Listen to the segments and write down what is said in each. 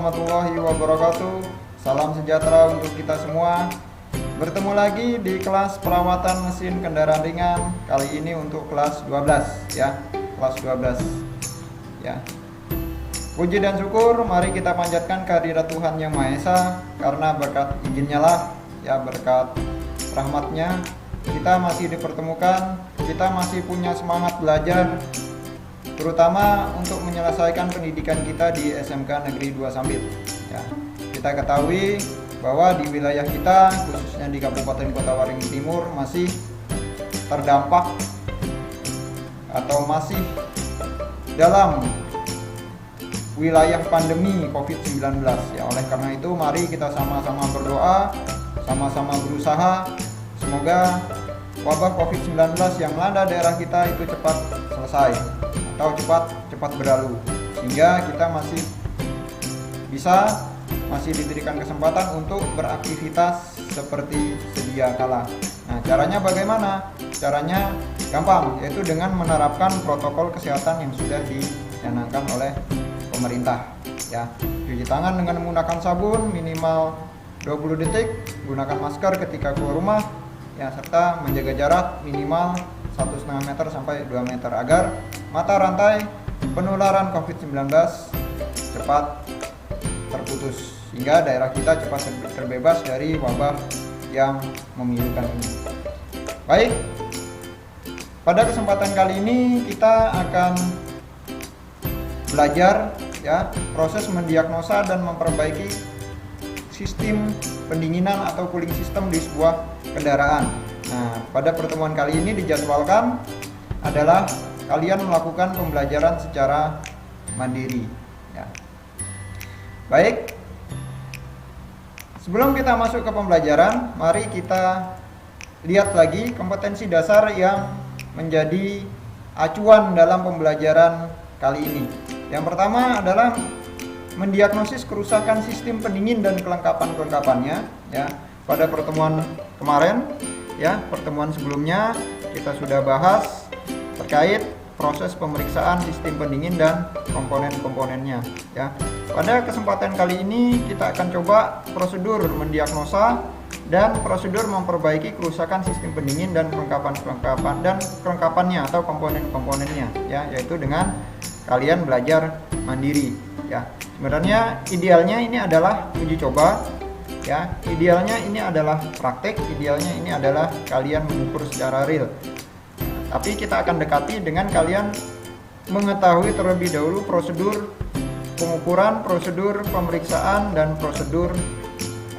warahmatullahi wabarakatuh. Salam sejahtera untuk kita semua. Bertemu lagi di kelas perawatan mesin kendaraan ringan. Kali ini untuk kelas 12 ya. Kelas 12 ya. Puji dan syukur mari kita panjatkan kehadirat Tuhan Yang Maha Esa, karena berkat izinnya lah ya, berkat rahmatnya kita masih dipertemukan, kita masih punya semangat belajar, terutama untuk menyelesaikan pendidikan kita di SMK Negeri 2 Sampit ya. Kita ketahui bahwa di wilayah kita, khususnya di Kabupaten Kota Waringin Timur, masih terdampak atau masih dalam wilayah pandemi COVID-19 ya. Oleh karena itu mari kita sama-sama berdoa, sama-sama berusaha semoga wabah COVID-19 yang melanda daerah kita itu cepat selesai atau cepat berlalu, sehingga kita masih diberikan kesempatan untuk beraktivitas seperti sedia kala. Nah, caranya bagaimana? Caranya gampang, yaitu dengan menerapkan protokol kesehatan yang sudah dicanangkan oleh pemerintah ya. Cuci tangan dengan menggunakan sabun minimal 20 detik, gunakan masker ketika keluar rumah ya, serta menjaga jarak minimal 1,5 meter sampai 2 meter agar mata rantai penularan COVID-19 cepat terputus, sehingga daerah kita cepat terbebas dari wabah yang memilukan ini. Baik, pada kesempatan kali ini kita akan belajar ya, proses mendiagnosa dan memperbaiki sistem pendinginan atau cooling system di sebuah kendaraan. Nah, pada pertemuan kali ini dijadwalkan adalah kalian melakukan pembelajaran secara mandiri ya. Baik, sebelum kita masuk ke pembelajaran, mari kita lihat lagi kompetensi dasar yang menjadi acuan dalam pembelajaran kali ini. Yang pertama adalah mendiagnosis kerusakan sistem pendingin dan kelengkapan-kelengkapannya ya. Pada pertemuan kemarin ya, pertemuan sebelumnya kita sudah bahas terkait proses pemeriksaan sistem pendingin dan komponen-komponennya ya. Pada kesempatan kali ini kita akan coba prosedur mendiagnosa dan prosedur memperbaiki kerusakan sistem pendingin dan kelengkapannya atau komponen-komponennya ya, yaitu dengan kalian belajar mandiri ya. Sebenarnya idealnya ini adalah uji coba ya, idealnya ini adalah praktek, idealnya ini adalah kalian mengukur secara real. Tapi kita akan dekati dengan kalian mengetahui terlebih dahulu prosedur pengukuran, prosedur pemeriksaan, dan prosedur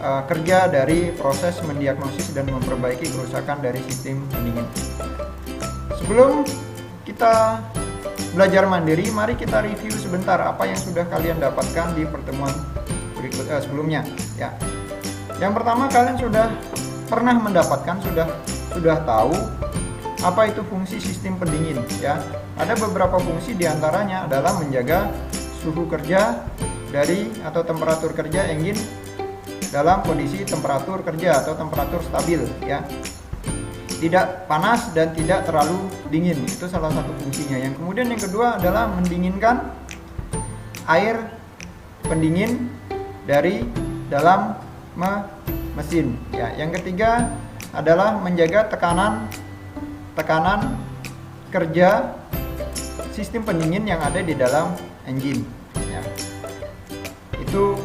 kerja dari proses mendiagnosis dan memperbaiki kerusakan dari sistem pendingin. Sebelum kita belajar mandiri, mari kita review sebentar apa yang sudah kalian dapatkan di pertemuan sebelumnya ya. Yang pertama, kalian sudah pernah mendapatkan, sudah tahu apa itu fungsi sistem pendingin ya. Ada beberapa fungsi, diantaranya adalah menjaga suhu kerja dari atau temperatur kerja engine dalam kondisi temperatur kerja atau temperatur stabil ya, tidak panas dan tidak terlalu dingin. Itu salah satu fungsinya. Yang kemudian yang kedua adalah mendinginkan air pendingin dari dalam mesin ya. Yang ketiga adalah menjaga tekanan kerja sistem pendingin yang ada di dalam engine ya. Itu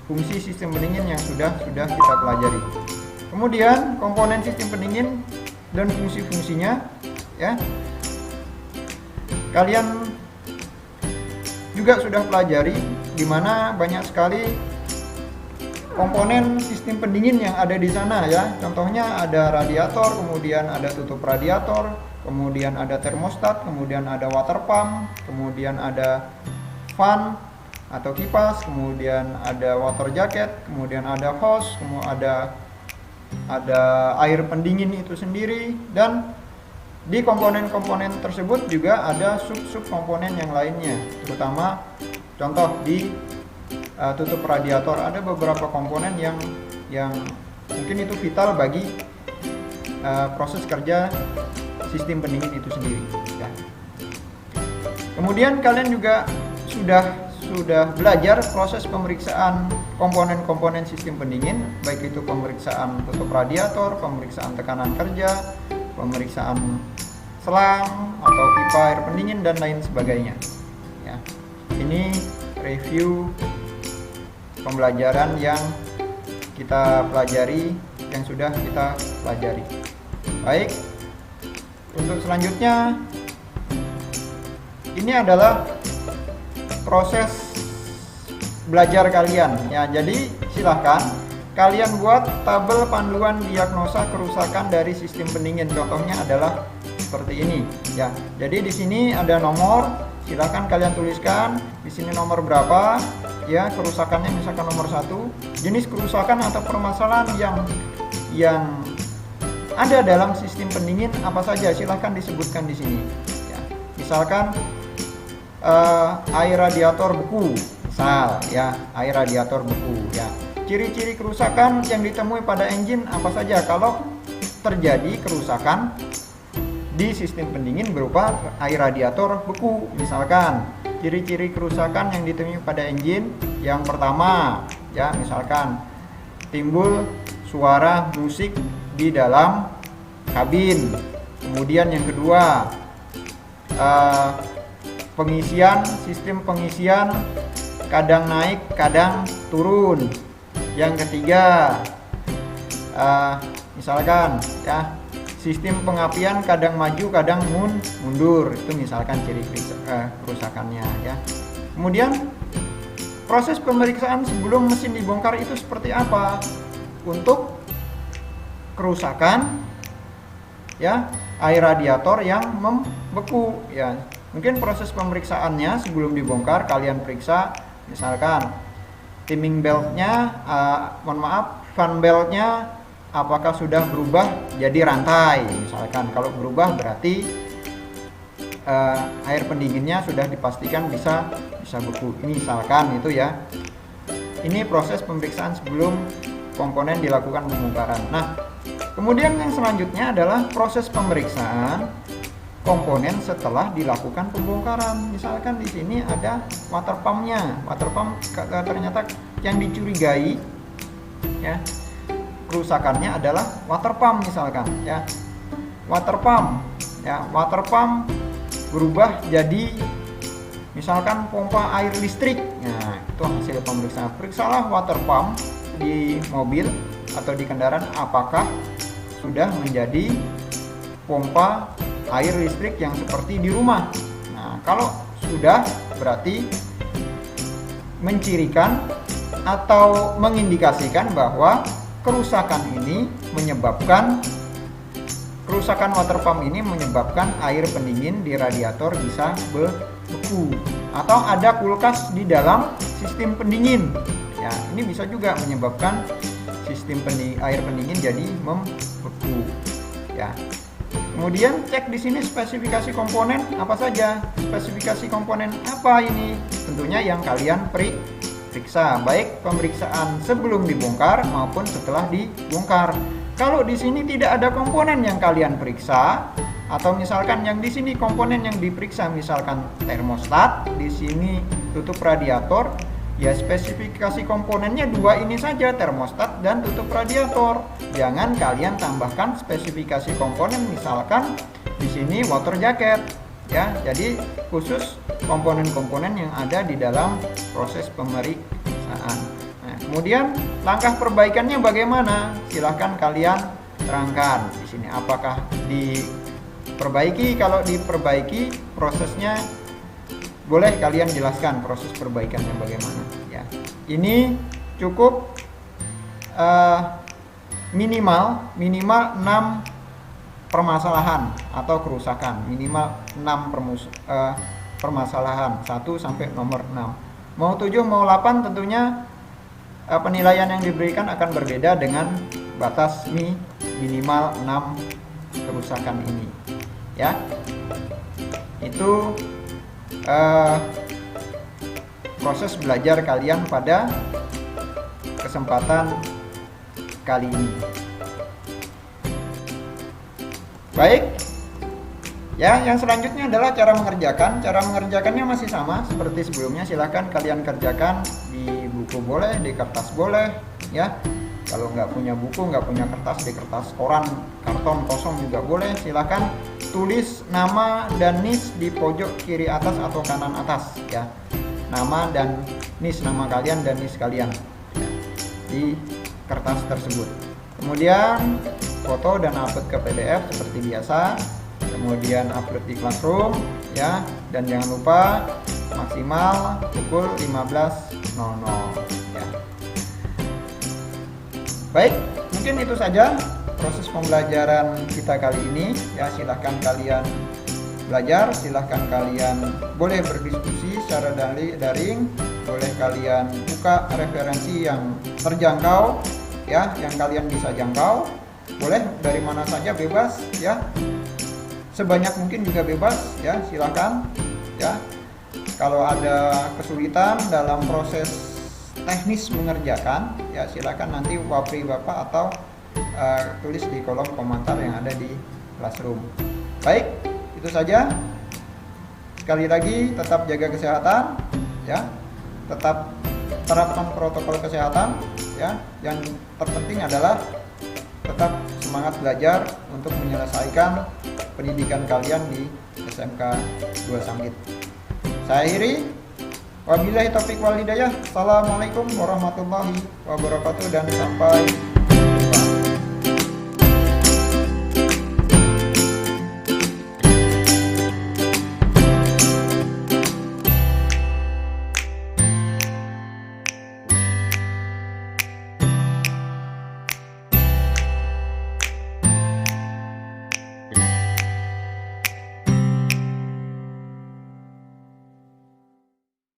fungsi sistem pendingin yang sudah kita pelajari. Kemudian komponen sistem pendingin dan fungsi-fungsinya ya, kalian juga sudah pelajari, di mana banyak sekali komponen sistem pendingin yang ada di sana ya. Contohnya ada radiator, kemudian ada tutup radiator, kemudian ada termostat, kemudian ada water pump, kemudian ada fan atau kipas, kemudian ada water jacket, kemudian ada hose, kemudian ada air pendingin itu sendiri, dan di komponen-komponen tersebut juga ada sub komponen yang lainnya. Terutama contoh di tutup radiator ada beberapa komponen yang mungkin itu vital bagi proses kerja sistem pendingin itu sendiri ya. Kemudian kalian juga sudah belajar proses pemeriksaan komponen-komponen sistem pendingin, baik itu pemeriksaan tutup radiator, pemeriksaan tekanan kerja, pemeriksaan selang atau pipa air pendingin dan lain sebagainya. Ya, ini review pembelajaran yang kita pelajari, yang sudah kita pelajari. Baik, untuk selanjutnya ini adalah proses belajar kalian ya. Jadi silahkan kalian buat tabel panduan diagnosa kerusakan dari sistem pendingin. Contohnya adalah seperti ini ya. Jadi di sini ada nomor, silahkan kalian tuliskan di sini nomor berapa ya, kerusakannya misalkan nomor 1, jenis kerusakan atau permasalahan yang ada dalam sistem pendingin apa saja, silahkan disebutkan di sini ya. Misalkan air radiator beku, misal ya, air radiator beku ya. Ciri-ciri kerusakan yang ditemui pada engine apa saja kalau terjadi kerusakan di sistem pendingin berupa air radiator beku. Misalkan ciri-ciri kerusakan yang ditemui pada engine yang pertama ya, misalkan timbul suara musik di dalam kabin. Kemudian yang kedua, sistem pengisian kadang naik kadang turun. Yang ketiga, misalkan ya, sistem pengapian kadang maju kadang mundur. Itu misalkan ciri kerusakannya ya. Kemudian proses pemeriksaan sebelum mesin dibongkar itu seperti apa untuk kerusakan ya air radiator yang membeku ya. Mungkin proses pemeriksaannya sebelum dibongkar kalian periksa, misalkan timing beltnya, fan beltnya apakah sudah berubah jadi rantai. Misalkan kalau berubah berarti air pendinginnya sudah dipastikan bisa beku. Ini misalkan itu ya. Ini proses pemeriksaan sebelum komponen dilakukan pembongkaran. Nah, kemudian yang selanjutnya adalah proses pemeriksaan komponen setelah dilakukan pembongkaran. Misalkan di sini ada water pumpnya. Water pump ternyata yang dicurigai ya, kerusakannya adalah water pump misalkan ya. Water pump berubah jadi misalkan pompa air listrik. Nah, itu hasil pemeriksaan. Periksalah water pump di mobil atau di kendaraan apakah sudah menjadi pompa air listrik yang seperti di rumah. Nah, kalau sudah berarti mencirikan atau mengindikasikan bahwa kerusakan water pump ini menyebabkan air pendingin di radiator bisa beku, atau ada kulkas di dalam sistem pendingin. Ya, ini bisa juga menyebabkan sistem air pendingin jadi membeku. Ya. Kemudian cek di sini spesifikasi komponen apa saja. Spesifikasi komponen apa ini? Tentunya yang kalian periksa, baik pemeriksaan sebelum dibongkar maupun setelah dibongkar. Kalau di sini tidak ada komponen yang kalian periksa, atau misalkan yang di sini komponen yang diperiksa misalkan termostat, di sini tutup radiator, ya spesifikasi komponennya dua ini saja, termostat dan tutup radiator. Jangan kalian tambahkan spesifikasi komponen, misalkan di sini water jacket ya. Jadi khusus komponen-komponen yang ada di dalam proses pemeriksaan. Nah, kemudian langkah perbaikannya bagaimana? Silahkan kalian terangkan di sini apakah diperbaiki. Kalau diperbaiki prosesnya boleh kalian jelaskan proses perbaikannya bagaimana ya. Ini cukup minimal 6 permasalahan atau kerusakan, minimal 6 permasalahan 1 sampai nomor 6. Mau 7 mau 8 tentunya penilaian yang diberikan akan berbeda dengan batas minimal 6 kerusakan ini ya. Itu proses belajar kalian pada kesempatan kali ini. Baik, Ya, yang selanjutnya adalah cara mengerjakan. Cara mengerjakannya masih sama seperti sebelumnya. Silahkan kalian kerjakan di buku boleh, di kertas boleh, ya. Kalau nggak punya buku, nggak punya kertas, di kertas koran, karton kosong juga boleh. Silahkan tulis nama dan NIS di pojok kiri atas atau kanan atas, ya. Nama dan NIS, nama kalian dan NIS kalian, ya, di kertas tersebut. Kemudian foto dan upload ke PDF seperti biasa. Kemudian upload di Classroom, ya, dan jangan lupa maksimal pukul 15.00, ya. Baik, mungkin itu saja proses pembelajaran kita kali ini, ya. Silahkan kalian belajar, silahkan kalian boleh berdiskusi secara daring, boleh kalian buka referensi yang terjangkau, ya, yang kalian bisa jangkau, boleh dari mana saja, bebas, ya. Sebanyak mungkin juga bebas, ya, silakan, ya. Kalau ada kesulitan dalam proses teknis mengerjakan, ya, silakan nanti wapri Bapak atau tulis di kolom komentar yang ada di Classroom. Baik, itu saja. Sekali lagi tetap jaga kesehatan, ya. Tetap terapkan protokol kesehatan, ya. Yang terpenting adalah tetap semangat belajar untuk menyelesaikan pendidikan kalian di SMK 2 Sanggit. Saya akhiri. Wabillahi taufiq wal hidayah. Assalamualaikum warahmatullahi wabarakatuh dan sampai